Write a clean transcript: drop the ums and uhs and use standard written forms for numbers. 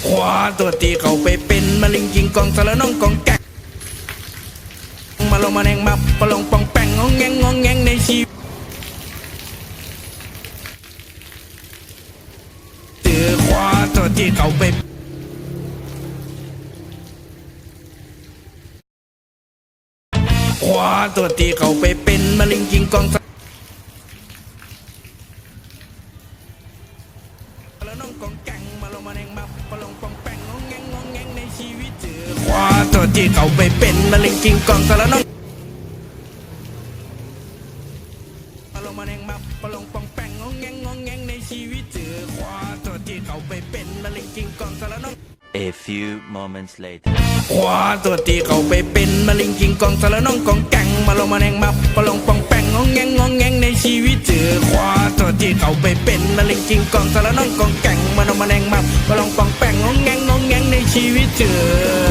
ขวาตัวตีเขาไปเป็นมะลิงกิงกองสารน้องกองแกะมาลงมาแนงมาปะลงปองแป้งงองแงงในชีวิตตือขวาตัวตีเขาไปขวาตัวตีเขาไปเป็นมะลิงกิงกองสารน้องกองแกงมาลงมาแนงมาปะลงปองแป้งงองแงงในชีวิตตือขวาตัวตีเขาไปเป็นมะลิงกิงกองสารน้องมาลงมาแนงมาปะลงปองแป้งงองแงงในชีวิตตือขวาตัวตีเขาไปเป็นมะลิงกิงกองสารน้องA few moments later ขวาตัวตีเขาไปเป็นมะลิงกิงกองสารน้องกองแกงมาลงมาแนงมาปะลงปองแป้งงองแงงในชีวิตตือขวาตัวตีเขาไปเป็นมะลิงกิงกองสารน้องกองแกงมาลงมาแนงมาปะลงปองแป้งงองแงงในชีวิตตือ